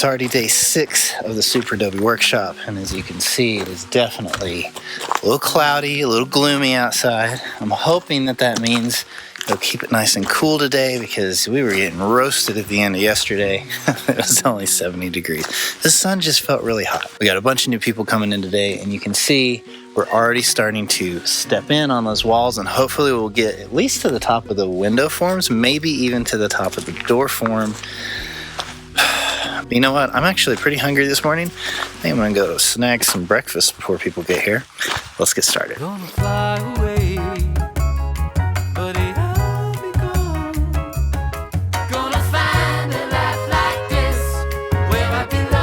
already day 6 of the Superadobe Workshop, and as you can see, it is definitely a little cloudy, a little gloomy outside. I'm hoping that means it'll keep it nice and cool today, because we were getting roasted at the end of yesterday. It was only 70 degrees. The sun just felt really hot. We got a bunch of new people coming in today, and you can see we're already starting to step in on those walls, and hopefully we'll get at least to the top of the window forms, maybe even to the top of the door form. You know what? I'm actually pretty hungry this morning. I think I'm gonna go snag some breakfast before people get here. Let's get started. Gonna fly away, but I'll be gone. Gonna find a life like this where I belong.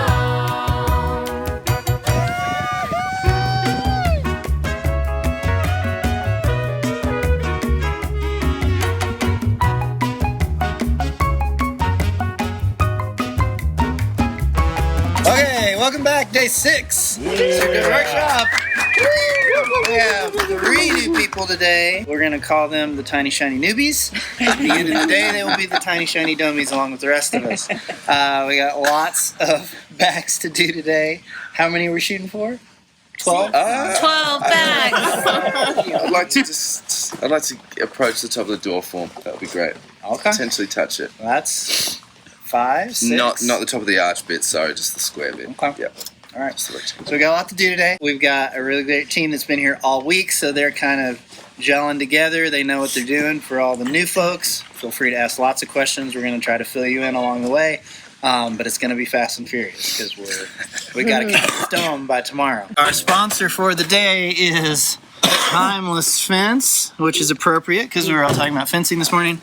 Okay, welcome back. Day 6. Superadobe Workshop. We have 3 new people today. We're gonna call them the Tiny Shiny Newbies. At the end of the day, they will be the Tiny Shiny Dummies along with the rest of us. We got lots of bags to do today. How many are we shooting for? 12? 12 bags. I'd like to approach the top of the door form. That would be great. Okay. Potentially touch it. That's 5, 6. Not the top of the arch bit. Sorry, just the square bit. Okay. Yep. All right. Just the rectangle. So we got a lot to do today. We've got a really great team that's been here all week, so they're kind of gelling together. They know what they're doing. For all the new folks, feel free to ask lots of questions. We're going to try to fill you in along the way, but it's going to be fast and furious because we got to catch the stone by tomorrow. Our sponsor for the day is Timeless Fence, which is appropriate because we were all talking about fencing this morning.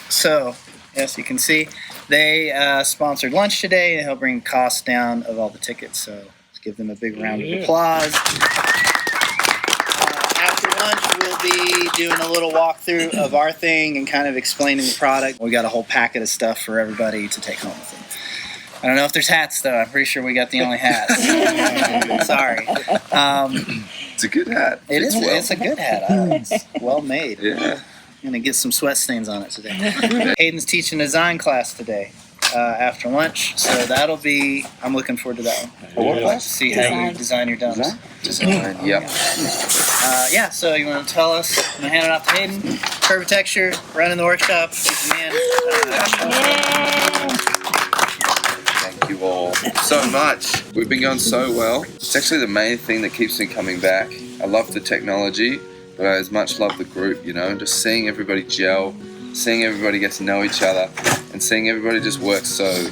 So, yes, you can see. They sponsored lunch today and helped bring costs down of all the tickets. So let's give them a big round of applause. After lunch, we'll be doing a little walkthrough of our thing and kind of explaining the product. We got a whole packet of stuff for everybody to take home with them. I don't know if there's hats, though. I'm pretty sure we got the only hats. Sorry. It's a good hat. It is. Well. It's a good hat. It's well made. Yeah. I'm going to get some sweat stains on it today. Hayden's teaching a design class today after lunch, so that'll be, I'm looking forward to that one. What class? See how you design your domes. Design. Yep. Yeah, so you want to tell us, I'm going to hand it off to Hayden. Curve texture, running the workshop. He's the man. Thank you all so much. We've been going so well. It's actually the main thing that keeps me coming back. I love the technology, but I as much love the group, you know, just seeing everybody gel, seeing everybody get to know each other, and seeing everybody just work so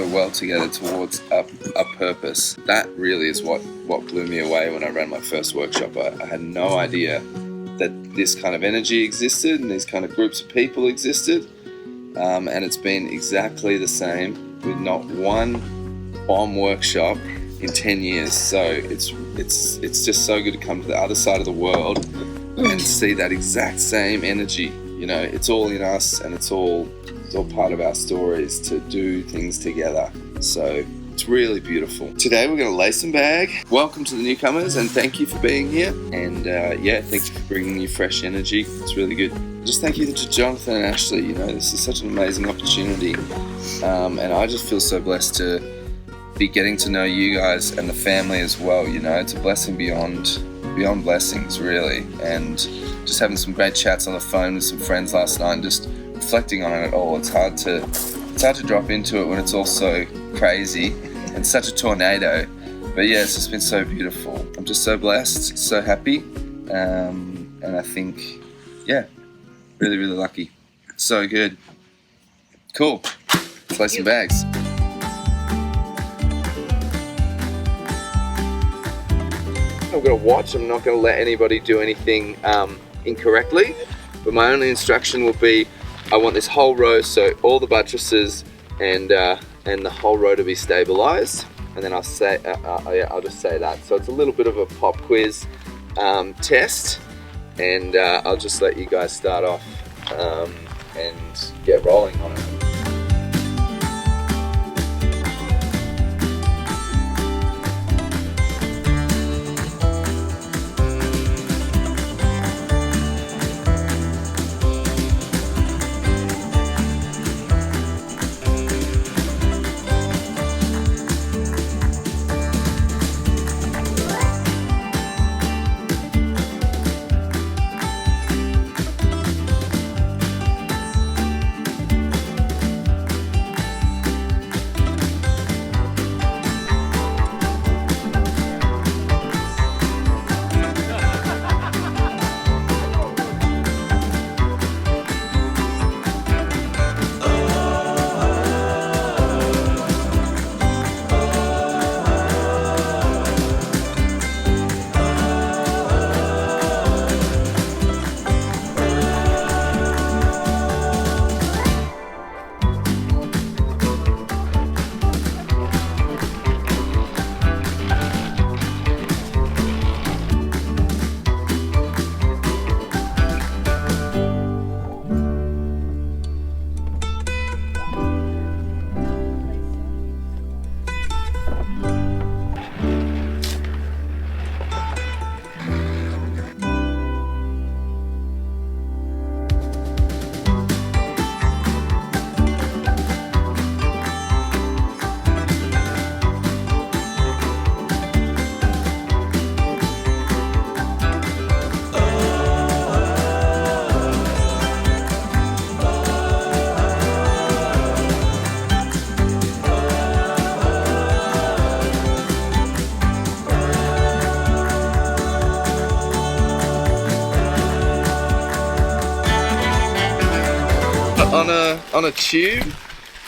well together towards a purpose. That really is what blew me away when I ran my first workshop. I had no idea that this kind of energy existed and these kind of groups of people existed, and it's been exactly the same with not one bomb workshop in 10 years. So it's just so good to come to the other side of the world and see that exact same energy. You know, it's all in us, and it's all part of our stories to do things together. So it's really beautiful. Today we're going to lay some bag. Welcome to the newcomers, and thank you for being here. And yeah, thank you for bringing your fresh energy. It's really good. Just thank you to Jonathan and Ashley. You know, this is such an amazing opportunity, and I just feel so blessed to be getting to know you guys and the family as well. You know, it's a blessing beyond blessings, really. And just having some great chats on the phone with some friends last night and just reflecting on it all. It's hard to drop into it when it's all so crazy and such a tornado. But yeah, it's just been so beautiful. I'm just so blessed, so happy, and I think, yeah, really, really lucky. So good. Cool. Let's lay some bags. I'm going to watch. I'm not going to let anybody do anything incorrectly, but my only instruction will be I want this whole row, so all the buttresses and the whole row to be stabilized, and then I'll just say that. So it's a little bit of a pop quiz test, and I'll just let you guys start off and get rolling on it. on a tube,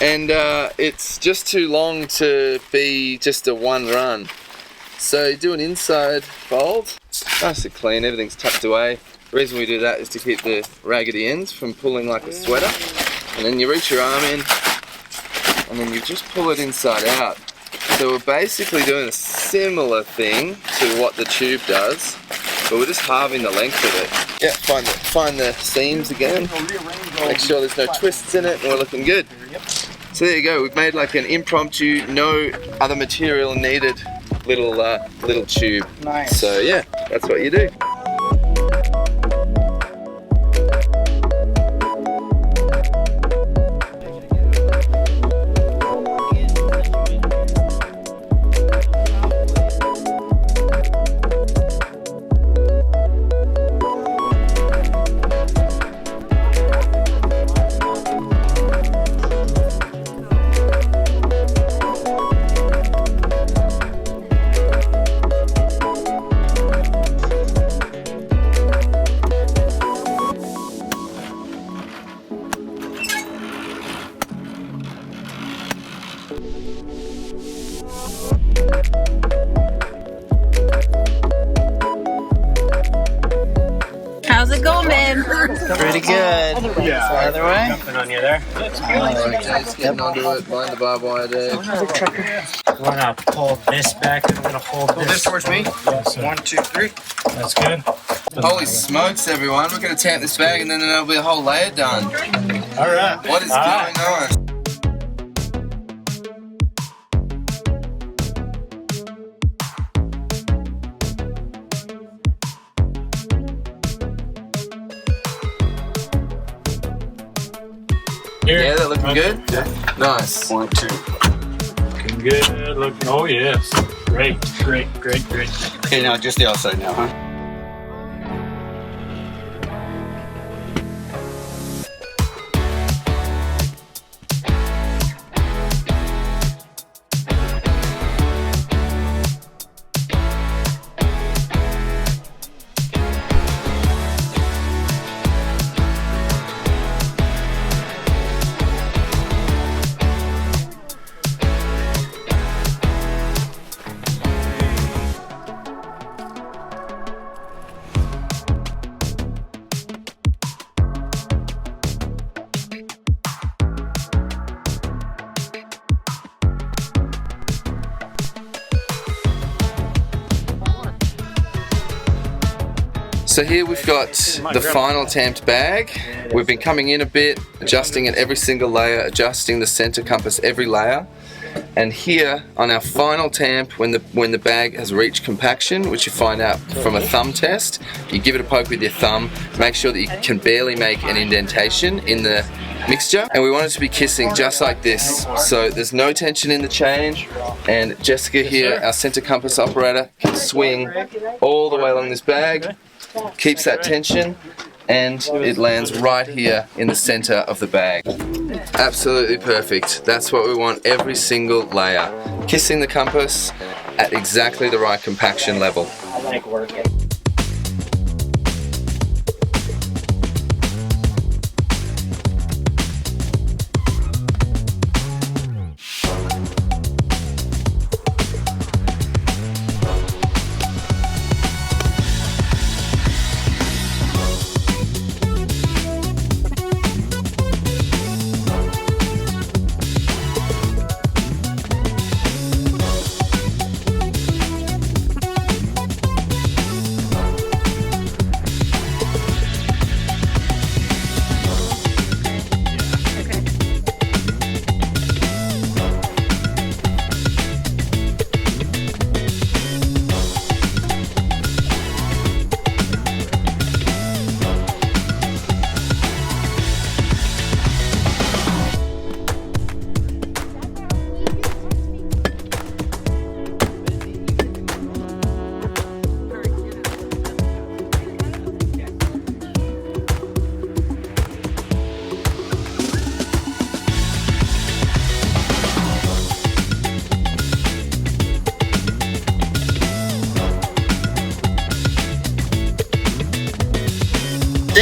and it's just too long to be just a one run. So you do an inside fold, nice and clean, everything's tucked away. The reason we do that is to keep the raggedy ends from pulling like a sweater. And then you reach your arm in, and then you just pull it inside out. So we're basically doing a similar thing to what the tube does, but we're just halving the length of it. Yeah, find the seams again, make sure there's no twists in it, and we're looking good. So there you go, we've made like an impromptu, no other material needed little tube. Nice. So yeah, that's what you do. How's it going, babe? Pretty good. Yeah. Other way. Jumping on you there. Alright, Jade's getting onto it, behind the barbed wire there. We're gonna pull this back and we're gonna hold this towards me. Yeah, so 1, 2, 3. that's good. Holy smokes, everyone. We're going to tamp this bag and then there'll be a whole layer done. Alright. What is going on? Here. Yeah, they're looking Okay. good? Yeah. Nice. 1, 2. Looking good. Oh yes. Great. Okay, now just the outside now, huh? So here we've got the final tamped bag. We've been coming in a bit, adjusting at every single layer, adjusting the center compass every layer. And here on our final tamp, when the bag has reached compaction, which you find out from a thumb test, you give it a poke with your thumb, make sure that you can barely make an indentation in the mixture. And we want it to be kissing just like this. So there's no tension in the chain, and Jessica here, our center compass operator, can swing all the way along this bag, keeps that tension, and it lands right here in the center of the bag. Absolutely perfect. That's what we want every single layer. Kissing the compass at exactly the right compaction level. I like working.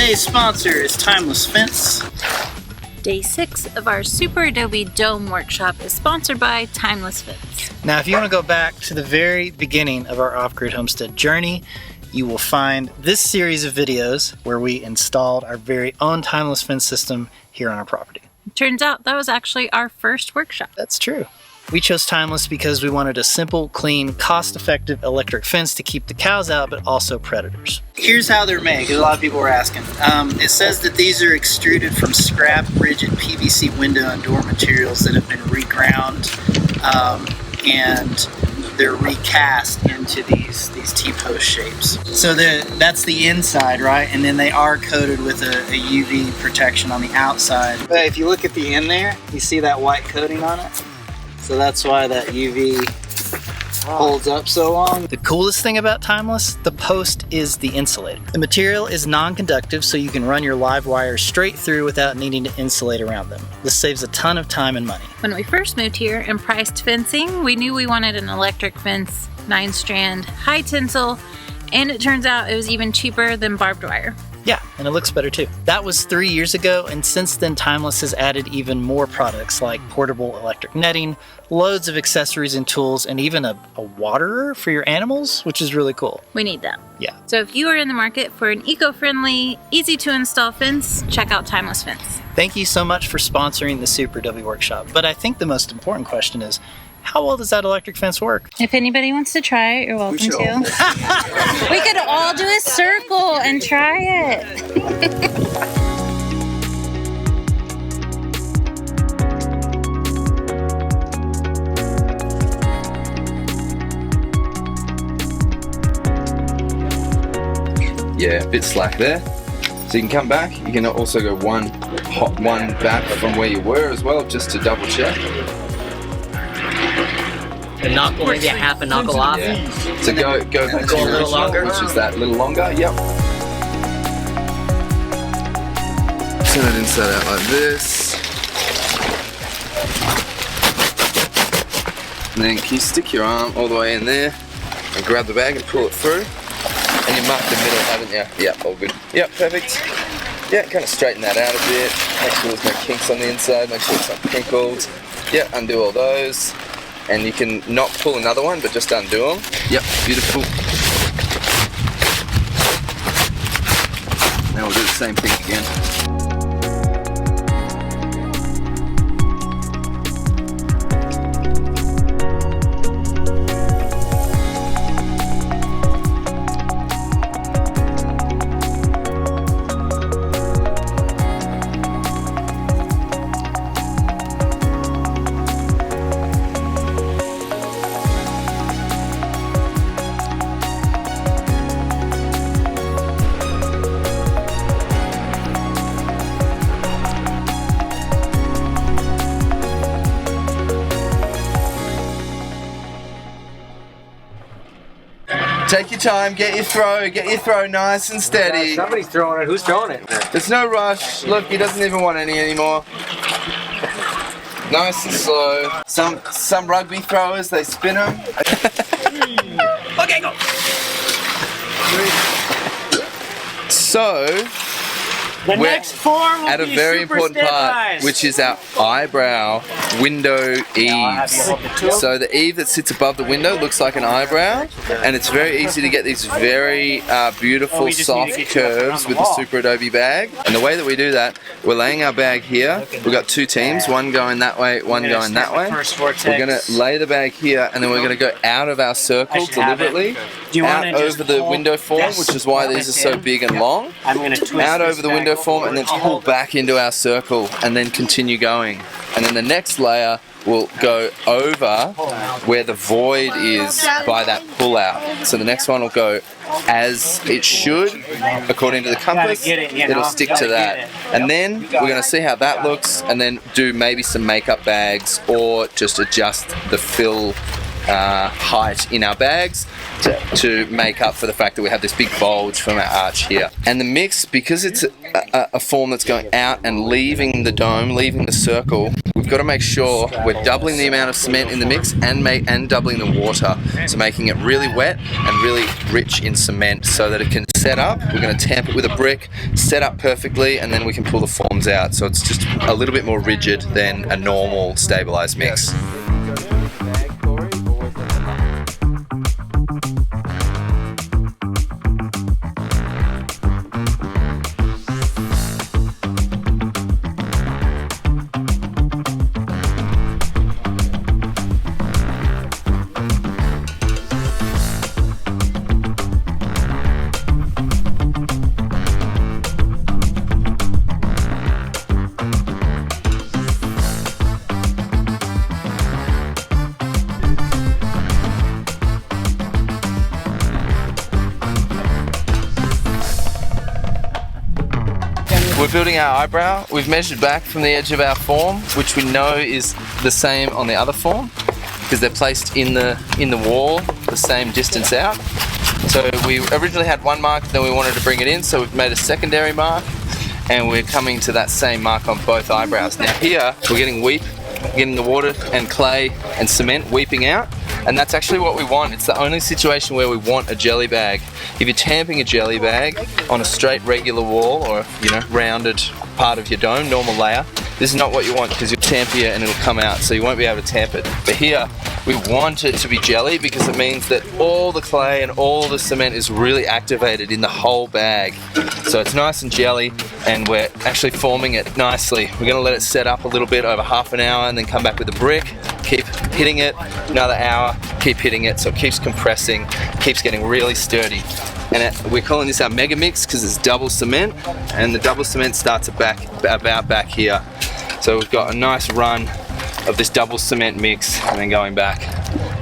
Today's sponsor is Timeless Fence. Day 6 of our Superadobe Dome workshop is sponsored by Timeless Fence. Now, if you want to go back to the very beginning of our off-grid homestead journey, you will find this series of videos where we installed our very own Timeless Fence system here on our property. Turns out that was actually our first workshop. That's true. We chose Timeless because we wanted a simple, clean, cost-effective electric fence to keep the cows out, but also predators. Here's how they're made, because a lot of people were asking. It says that these are extruded from scrap rigid PVC window and door materials that have been reground, and they're recast into these T-post shapes. So that's the inside, right? And then they are coated with a UV protection on the outside. But if you look at the end there, you see that white coating on it? So that's why that UV holds up so long. The coolest thing about Timeless, the post is the insulator. The material is non-conductive, so you can run your live wires straight through without needing to insulate around them. This saves a ton of time and money. When we first moved here and priced fencing, we knew we wanted an electric fence, 9-strand, high tensile, and it turns out it was even cheaper than barbed wire. Yeah, and it looks better too. That was 3 years ago, and since then Timeless has added even more products like portable electric netting, loads of accessories and tools, and even a waterer for your animals, which is really cool. We need that. Yeah. So if you are in the market for an eco-friendly, easy-to-install fence, check out Timeless Fence. Thank you so much for sponsoring the Superadobe Workshop. But I think the most important question is, how well does that electric fence work? If anybody wants to try it, you're welcome to. We could all do a circle and try it. Yeah, a bit slack there. So you can come back. You can also go one back from where you were as well, just to double check. A knuckle, maybe a half a knuckle off. Yeah. So go back to a your little original, longer. which is that little longer. Yep. Turn it inside out like this. And then can you stick your arm all the way in there and grab the bag and pull it through? And you marked the middle, haven't you? Yep, all good. Yep, perfect. Yeah, kind of straighten that out a bit. Make sure there's no kinks on the inside. Make sure it's not crinkled. Yep, undo all those. And you can not pull another one, but just undo them. Yep, beautiful. Now we'll do the same thing again. Take your time, get your throw nice and steady. Somebody's throwing it. Who's throwing it? There's no rush. Look, he doesn't even want any anymore. Nice and slow. Some rugby throwers, they spin them. Okay, go. So, The we're next form will at a be very super important part, standardized. which is our eyebrow window eaves. So the eave that sits above the window looks like an eyebrow, and it's very easy to get these very beautiful soft curves with the Superadobe bag. And the way that we do that, we're laying our bag here. We've got two teams, one going that way, one going that way. We're going to lay the bag here, and then we're going to go out of our circle deliberately, out over the window form, which is why these are so big and long. I'm going to twist Out this over the back window form and then pull back into our circle and then continue going. And then the next layer will go over where the void is by that pull out. So the next one will go as it should, according to the compass. It'll stick to that. And then we're going to see how that looks and then do maybe some makeup bags or just adjust the fill height in our bags to make up for the fact that we have this big bulge from our arch here. And the mix, because it's a form that's going out and leaving the dome, leaving the circle, we've got to make sure we're doubling the amount of cement in the mix and doubling the water, so making it really wet and really rich in cement so that it can set up. We're going to tamp it with a brick, set up perfectly, and then we can pull the forms out, so it's just a little bit more rigid than a normal stabilized mix. We're building our eyebrow. We've measured back from the edge of our form, which we know is the same on the other form, because they're placed in the wall the same distance out. So we originally had one mark, then we wanted to bring it in, so we've made a secondary mark, and we're coming to that same mark on both eyebrows. Now here, we're getting weep, getting the water and clay and cement weeping out, and that's actually what we want. It's the only situation where we want a jelly bag. If you're tamping a jelly bag on a straight regular wall or, you know, rounded part of your dome, normal layer, this is not what you want, because you'll tamp here and it'll come out, so you won't be able to tamp it. But here, we want it to be jelly because it means that all the clay and all the cement is really activated in the whole bag. So it's nice and jelly, and we're actually forming it nicely. We're gonna let it set up a little bit over half an hour and then come back with a brick, keep hitting it, another hour, keep hitting it, so it keeps compressing, keeps getting really sturdy. And we're calling this our mega mix because it's double cement, and the double cement starts about back here. So we've got a nice run of this double cement mix and then going back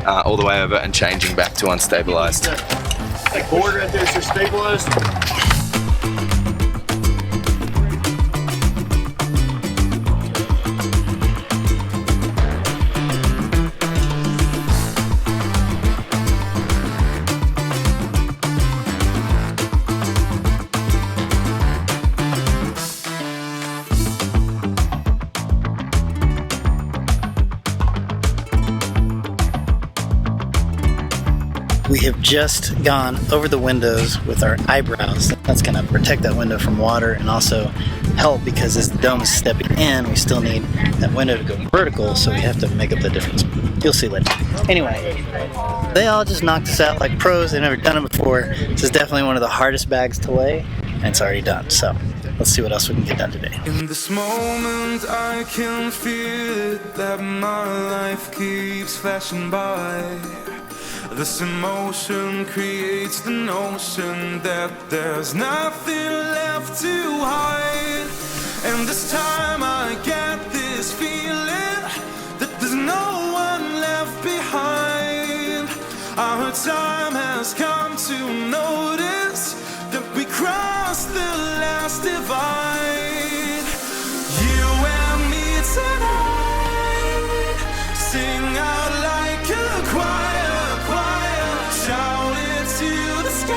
all the way over and changing back to unstabilized. That board right there is just stabilized. We have just gone over the windows with our eyebrows. That's going to protect that window from water and also help, because as the dome is stepping in, we still need that window to go vertical, so we have to make up the difference. You'll see later. Anyway, they all just knocked us out like pros. They've never done it before. This is definitely one of the hardest bags to lay, and it's already done. So let's see what else we can get done today. In this moment I can feel it, that my life keeps flashing by. This emotion creates the notion that there's nothing left to hide. And this time I get this feeling that there's no one left behind. Our time has come to notice that we crossed the last divide. You and me tonight, sing out like a choir. Shout it to the sky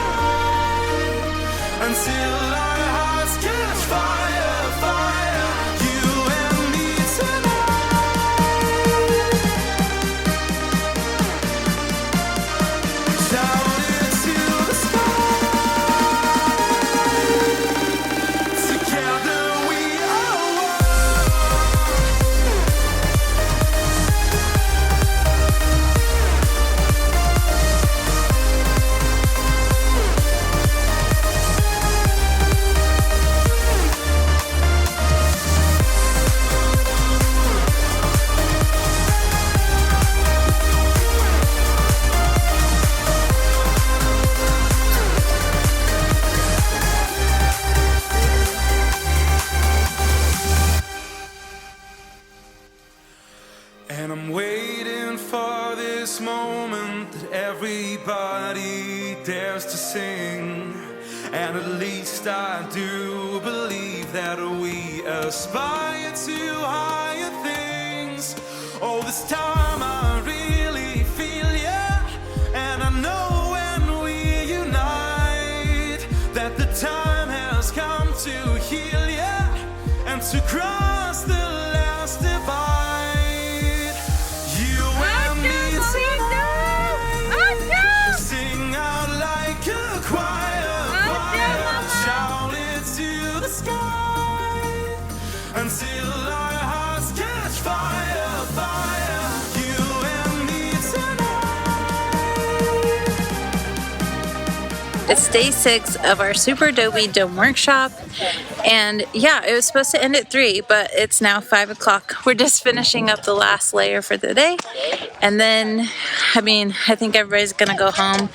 until our hearts catch fire, fire. You and me tonight. Shout it to the sky. Together we are one. And I'm waiting for this moment that everybody dares to sing. And at least I do believe that we aspire to higher things. Oh, this time I really feel you. that the time has come to heal ya and to cross the last divide. You and me tonight, sing out like a choir, shout it to the sky until our hearts catch fire, fire. You and me tonight. It's day 6 of our Superadobe Dome Workshop, and yeah, it was supposed to end at 3, but it's now 5 o'clock. We're just finishing up the last layer for the day, and then, I think everybody's gonna go home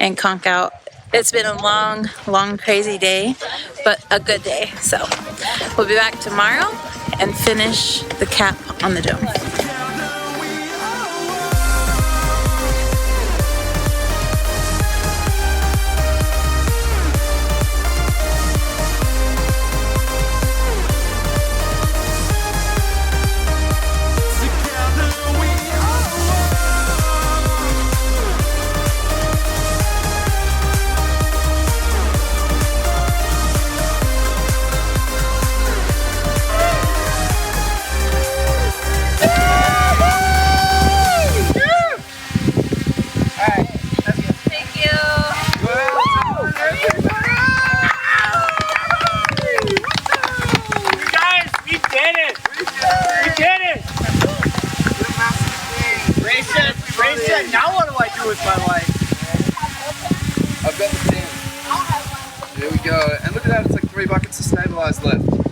and conk out. It's been a long, crazy day, but a good day. So we'll be back tomorrow and finish the cap on the dome. Now what do I do with my life? I've got the pin. There we go. And look at that, it's like 3 buckets of stabilized left.